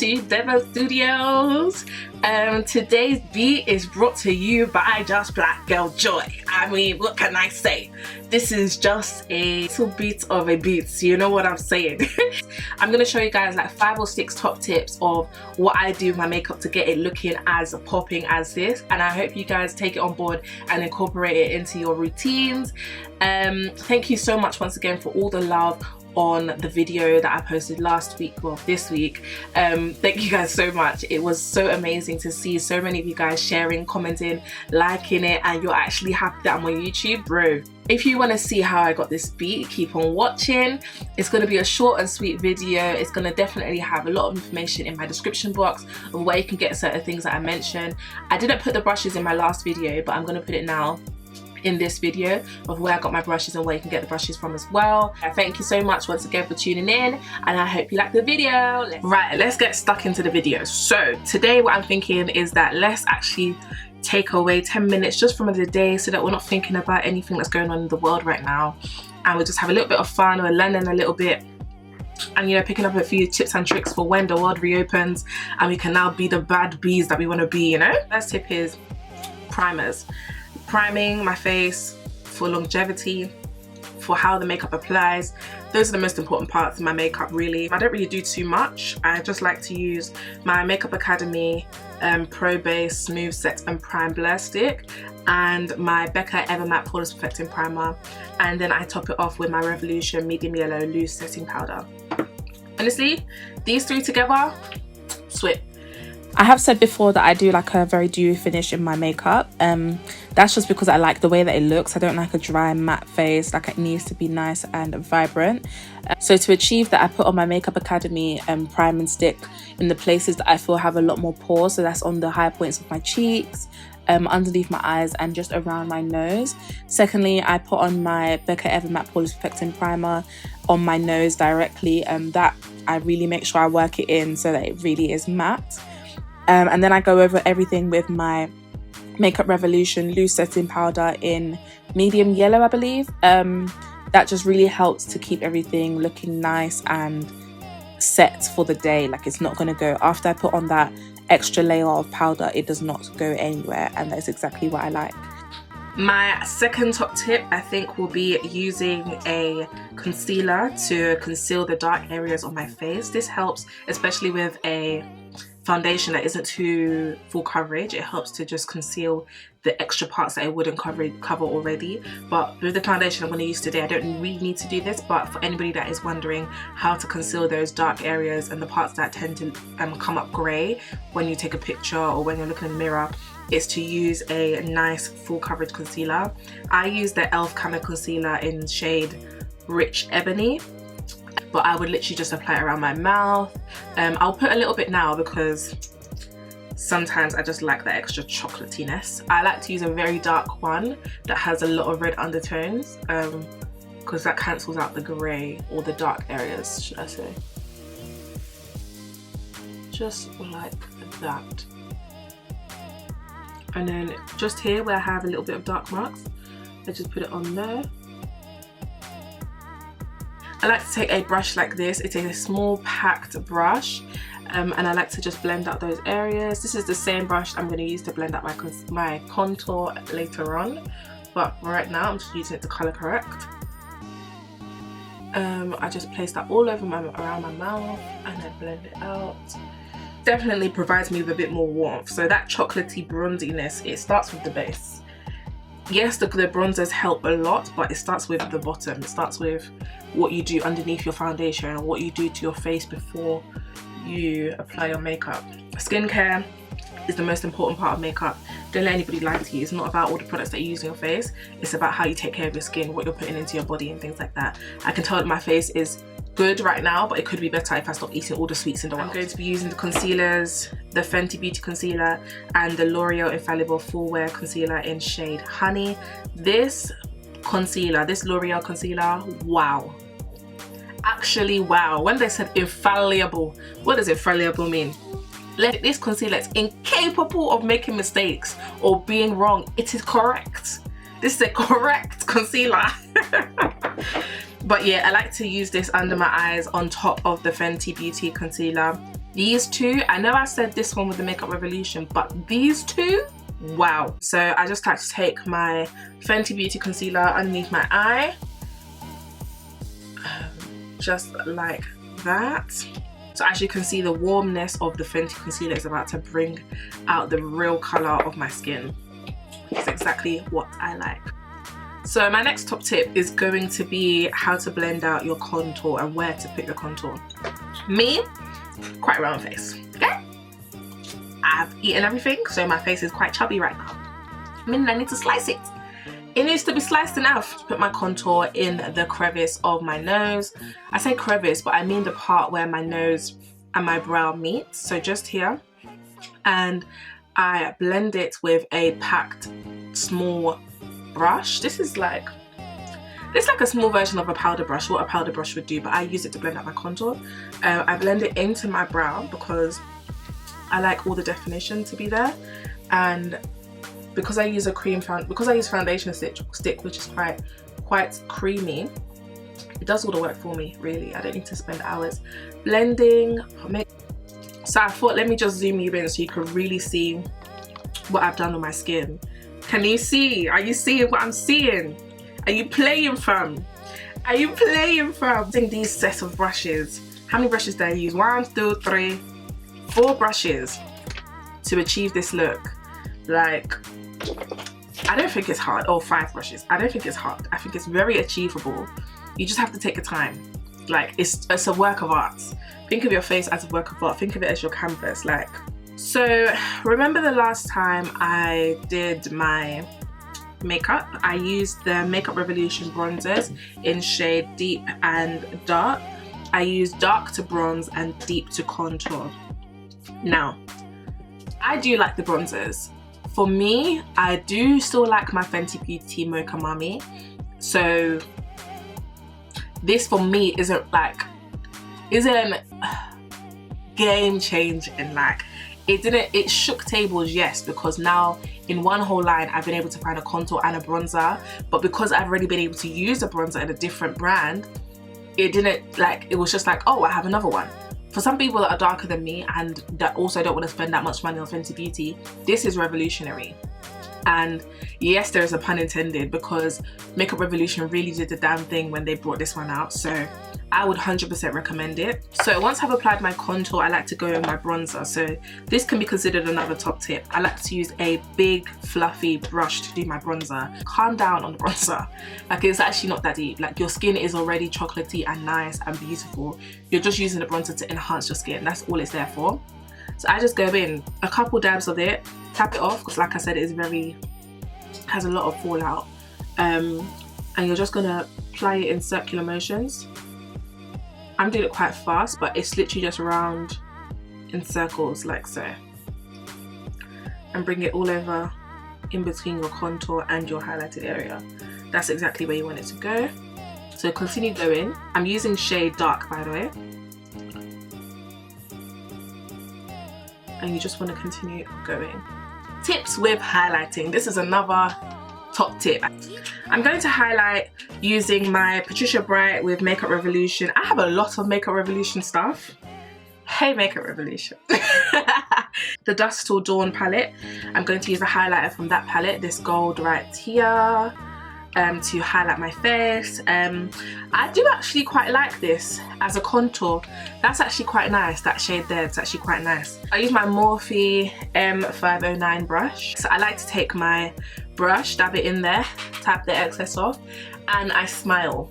to Deboe Studios. Today's beat is brought to you by Just Black Girl Joy. I mean, what can I say? This is just a little bit of a beat, you know what I'm saying? I'm going to show you guys like 5 or 6 top tips of what I do with my makeup to get it looking as popping as this, and I hope you guys take it on board and incorporate it into your routines. Thank you so much once again for all the love on the video that I posted last week, well this week. Thank you guys so much. It was so amazing to see so many of you guys sharing, commenting, liking it, and you're actually happy that I'm on YouTube, bro. If you want to see how I got this beat, keep on watching. It's going to be a short and sweet video. It's going to definitely have a lot of information in my description box of where you can get certain things that I mentioned. I didn't put the brushes in my last video, but I'm going to put it now in this video of where I got my brushes and where you can get the brushes from as well. Thank you so much once again for tuning in, and I hope you like the video. Right, let's get stuck into the video. So today what I'm thinking is that let's actually take away 10 minutes just from the day so that we're not thinking about anything that's going on in the world right now, and we'll just have a little bit of fun. We're learning a little bit and, you know, picking up a few tips and tricks for when the world reopens and we can now be the bad bees that we want to be, you know. First tip is primers. Priming my face for longevity, for how the makeup applies. Those are the most important parts of my makeup, really. I don't really do too much. I just like to use my Makeup Academy Pro Base Smooth Set and Prime Blur Stick and my Becca Ever Matte Poreless Perfecting Primer, and then I top it off with my Revolution Medium Yellow Loose Setting Powder. Honestly, these 3 together, sweet. I have said before that I do like a very dewy finish in my makeup. That's just because I like the way that it looks. I don't like a dry matte face. Like, it needs to be nice and vibrant. So to achieve that, I put on my Makeup Academy priming stick in the places that I feel have a lot more pores. So that's on the high points of my cheeks, underneath my eyes, and just around my nose. Secondly, I put on my Becca Ever Matte Poreless Perfecting Primer on my nose directly. That I really make sure I work it in so that it really is matte. And then I go over everything with my Makeup Revolution Loose Setting Powder in medium yellow, I believe. That just really helps to keep everything looking nice and set for the day. Like, it's not going to go, after I put on that extra layer of powder, it does not go anywhere, and that's exactly what I like. My second top tip, I think, will be using a concealer to conceal the dark areas on my face. This helps, especially with a foundation that isn't too full coverage. It helps to just conceal the extra parts that I wouldn't cover already. But with the foundation I'm going to use today, I don't really need to do this, but for anybody that is wondering how to conceal those dark areas and the parts that tend to come up grey when you take a picture or when you're looking in the mirror, is to use a nice full coverage concealer. I use the e.l.f. Camo Concealer in shade Rich Ebony, but I would literally just apply it around my mouth. I'll put a little bit now because sometimes I just like that extra chocolatiness. I like to use a very dark one that has a lot of red undertones, because that cancels out the grey or the dark areas, should I say. Just like that. And then just here where I have a little bit of dark marks, I just put it on there. I like to take a brush like this. It's a small packed brush, and I like to just blend out those areas. This is the same brush I'm going to use to blend out my contour later on, but right now I'm just using it to colour correct. I just place that all over around my mouth and then blend it out. Definitely provides me with a bit more warmth. So that chocolatey bronziness, it starts with the base. Yes, the bronzers help a lot, but it starts with the bottom. It starts with what you do underneath your foundation and what you do to your face before you apply your makeup. Skincare is the most important part of makeup. Don't let anybody lie to you. It's not about all the products that you use on your face. It's about how you take care of your skin, what you're putting into your body and things like that. I can tell that my face is good right now, but it could be better if I stop eating all the sweets in the world. I'm going to be using the concealers, the Fenty Beauty Concealer and the L'Oreal Infallible Full Wear Concealer in shade Honey. This concealer, this L'Oreal concealer, wow. Actually, wow. When they said infallible, what does infallible mean? This concealer is incapable of making mistakes or being wrong. It is correct. This is a correct concealer. But yeah, I like to use this under my eyes on top of the Fenty Beauty Concealer. These two, I know I said this one with the Makeup Revolution, but these two, wow. So I just like to take my Fenty Beauty Concealer underneath my eye, just like that. So as you can see, the warmness of the Fenty concealer is about to bring out the real colour of my skin. It's exactly what I like. So my next top tip is going to be how to blend out your contour and where to put your contour. Me, quite a round face, okay? I've eaten everything, so my face is quite chubby right now. Meaning I need to slice it. It needs to be sliced enough to put my contour in the crevice of my nose. I say crevice, but I mean the part where my nose and my brow meet. So just here. And I blend it with a packed small brush. This is like a small version of a powder brush, what a powder brush would do, but I use it to blend out my contour. I blend it into my brow because I like all the definition to be there, and because I use foundation stick, which is quite creamy, it does all the work for me, really. I don't need to spend hours blending. So I thought, let me just zoom you in so you can really see what I've done on my skin. Can you see? Are you seeing what I'm seeing? Are you playing from? Are you playing from? Using these set of brushes. How many brushes did I use? 1, 2, 3, 4 brushes to achieve this look. Like, I don't think it's hard. Oh, 5 brushes. I don't think it's hard. I think it's very achievable. You just have to take your time. Like, it's a work of art. Think of your face as a work of art. Think of it as your canvas. Like, so remember the last time I did my makeup, I used the Makeup Revolution bronzers in shade deep and dark. I used dark to bronze and deep to contour. Now, I do like the bronzers. For me, I do still like my Fenty Beauty Mocha Mummy. So this for me isn't game changing. Like, it shook tables, yes, because now in one whole line I've been able to find a contour and a bronzer, but because I've already been able to use a bronzer in a different brand, it was just like, oh, I have another one. For some people that are darker than me and that also don't want to spend that much money on Fenty Beauty, this is revolutionary. And yes, there is a pun intended, because Makeup Revolution really did the damn thing when they brought this one out. So I would 100% recommend it. So once I've applied my contour, I like to go in my bronzer. So this can be considered another top tip. I like to use a big fluffy brush to do my bronzer. Calm down on the bronzer. Like, it's actually not that deep. Like, your skin is already chocolatey and nice and beautiful. You're just using the bronzer to enhance your skin. That's all it's there for. So I just go in, a couple dabs of it, tap it off, because like I said, it is has a lot of fallout. And you're just gonna apply it in circular motions. I'm doing it quite fast, but it's literally just round in circles like so. And bring it all over in between your contour and your highlighted area. That's exactly where you want it to go. So continue going. I'm using shade dark, by the way. And you just want to continue going. Tips with highlighting. This is another top tip. I'm going to highlight using my Patricia Bright with Makeup Revolution. I have a lot of Makeup Revolution stuff. Hey, Makeup Revolution. The Dusk Till Dawn palette. I'm going to use a highlighter from that palette, this gold right here, to highlight my face. I do actually quite like this as a contour. That's actually quite nice. That shade there, it's actually quite nice. I use my Morphe M509 brush. So I like to take my brush, dab it in there, tap the excess off, and I smile.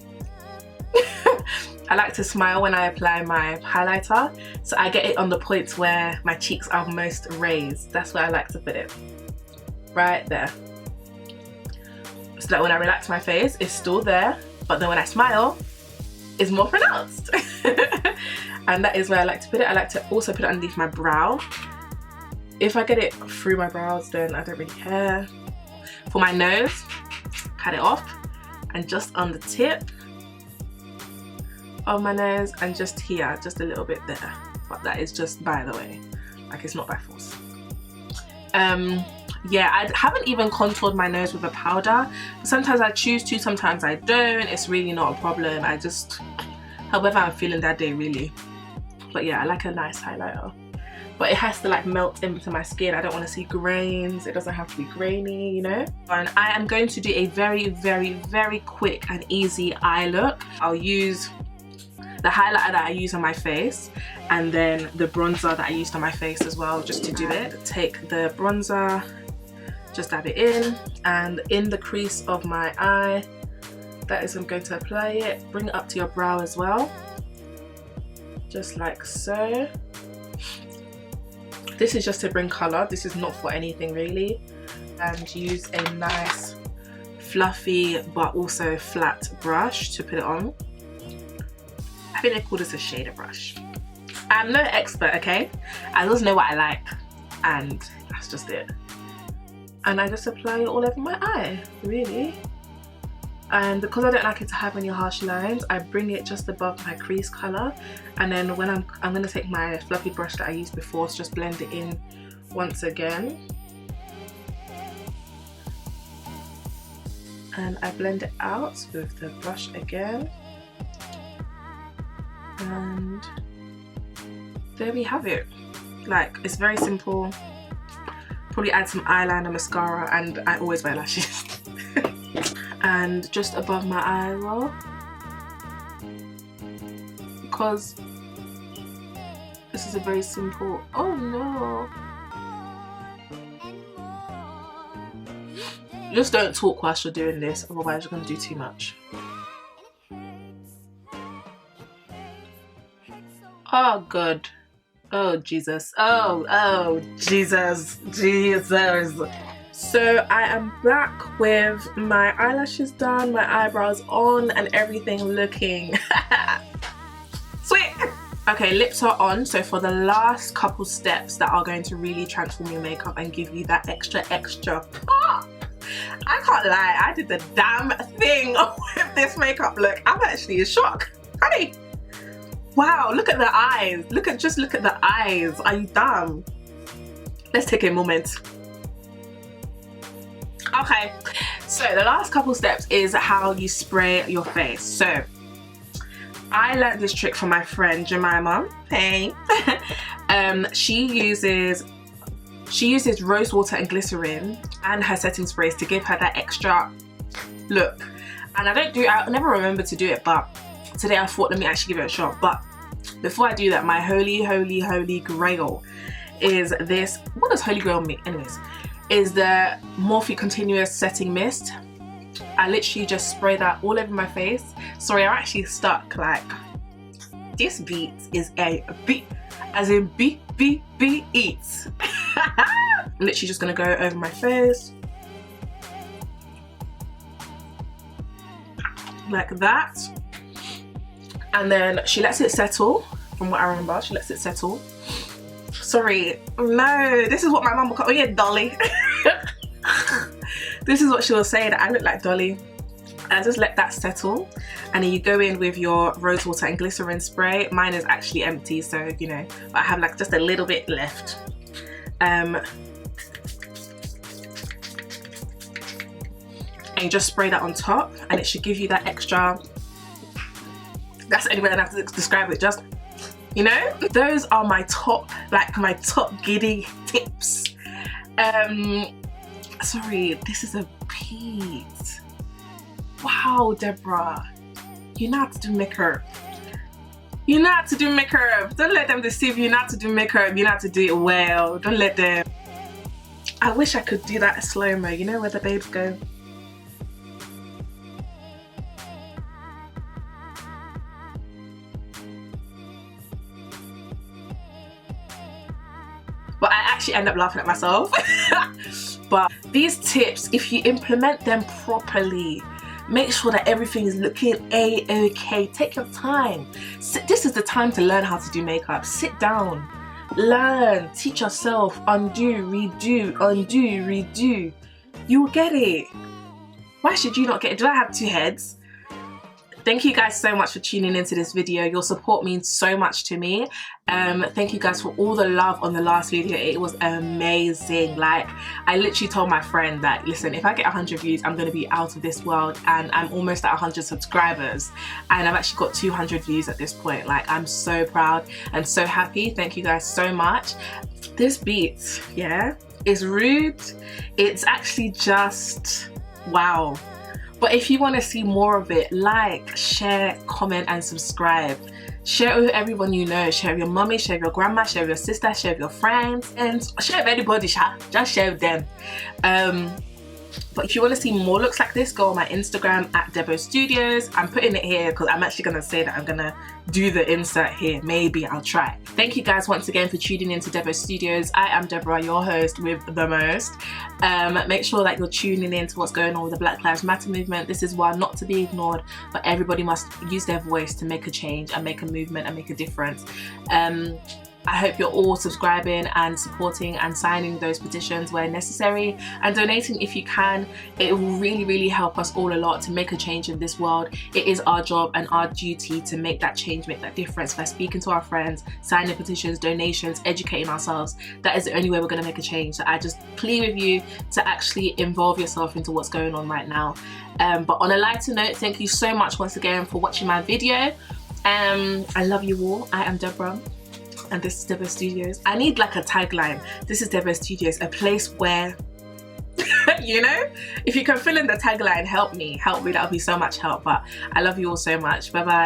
I like to smile when I apply my highlighter, so I get it on the points where my cheeks are most raised. That's where I like to put it, right there. So that when I relax my face, it's still there, but then when I smile, it's more pronounced. And that is where I like to put it. I like to also put it underneath my brow. If I get it through my brows, then I don't really care. For my nose, cut it off, and just on the tip of my nose, and just here, just a little bit there. But that is just by the way, like, it's not by force. Yeah, I haven't even contoured my nose with a powder. Sometimes I choose to, sometimes I don't. It's really not a problem. I just, however I'm feeling that day, really. But yeah, I like a nice highlighter. but it has to like melt into my skin. I don't want to see grains. It doesn't have to be grainy, you know. And I am going to do a very, very, very quick and easy eye look. I'll use the highlighter that I use on my face and then the bronzer that I used on my face as well, just to do it. Take the bronzer, just dab it in, and in the crease of my eye, that is, I'm going to apply it. Bring it up to your brow as well, just like so. This is just to bring color. This is not for anything really. And use a nice fluffy but also flat brush to put it on. I think they call this a shader brush. I'm no expert, okay? I just know what I like and that's just it. And I just apply it all over my eye, really. And because I don't like it to have any harsh lines, I bring it just above my crease color, and then when I'm gonna take my fluffy brush that I used before to just blend it in once again. And I blend it out with the brush again. And there we have it. Like, it's very simple. Probably add some eyeliner, mascara, and I always wear lashes. And just above my eye roll, because this is a very simple, oh no. Just don't talk whilst you're doing this, otherwise you're going to do too much. Oh god. Oh Jesus. Oh Jesus. Jesus. So I am back with my eyelashes done, my eyebrows on, and everything looking sweet. Okay, lips are on. So for the last couple steps that are going to really transform your makeup and give you that extra pop. I can't lie, I did the damn thing with this makeup look. I'm actually in shock. Honey. Wow, look at the eyes. Just look at the eyes. Are you dumb? Let's take a moment. Okay, so the last couple steps is how you spray your face. So I learned this trick from my friend Jemima. Hey. She uses rose water and glycerin and her setting sprays to give her that extra look. And I never remember to do it, but today I thought, let me actually give it a shot. But before I do that, my holy grail is this. What does holy grail mean? Anyways, is the Morphe Continuous Setting Mist. I literally just spray that all over my face. Sorry, I'm actually stuck. Like, this beat is a beat, as in beat. I'm literally just gonna go over my face like that, and then she lets it settle. From what I remember, she lets it settle. Sorry, no, this is what my mum will call, oh yeah, Dolly. This is what she will say, that I look like Dolly. I just let that settle, and then you go in with your rose water and glycerin spray. Mine is actually empty, so you know, but I have like just a little bit left. And you just spray that on top, and it should give you that extra. That's the only way I have to describe it. Just, you know, those are my top giddy tips. Sorry, this is a beat. Wow, Deborah, you know how to do makeup. You know how to do makeup. Don't let them deceive you. You know how to do makeup. You know how to do it well. Don't let them. I wish I could do that slow-mo. You know where the babes go. But I actually end up laughing at myself. But these tips, if you implement them properly, make sure that everything is looking a-okay. Take your time. This is the time to learn how to do makeup. Sit down, learn, teach yourself, undo, redo. You will get it. Why should you not get it? Do I have two heads? Thank you guys so much for tuning into this video. Your support means so much to me. Thank you guys for all the love on the last video. It was amazing. Like, I literally told my friend that, listen, if I get 100 views, I'm going to be out of this world, and I'm almost at 100 subscribers, and I've actually got 200 views at this point. Like, I'm so proud and so happy. Thank you guys so much. This beat, yeah, is rude. It's actually just wow. But if you want to see more of it, like, share, comment and subscribe. Share it with everyone you know. Share with your mommy, share with your grandma, share with your sister, share with your friends, and share with anybody. Just share with them. But if you want to see more looks like this, go on my Instagram at deboestudios. I'm putting it here because I'm actually going to say that I'm going to do the insert here. Maybe I'll try. Thank you guys once again for tuning in to Deboe Studios. I am Deborah, your host with the most. Make sure that you're tuning in to what's going on with the Black Lives Matter movement. This is one not to be ignored, but everybody must use their voice to make a change and make a movement and make a difference. I hope you're all subscribing and supporting and signing those petitions where necessary, and donating if you can. It will really help us all a lot to make a change in this world. It is our job and our duty to make that change, make that difference by speaking to our friends, signing petitions, donations, educating ourselves. That is the only way we're going to make a change. So I just plead with you to actually involve yourself into what's going on right now. But on a lighter note, thank you so much once again for watching my video. I love you all. I am Deborah, and this is Deboe Studios. I need like a tagline. This is Deboe Studios, a place where, you know, if you can fill in the tagline, help me, that would be so much help. But I love you all so much. Bye bye.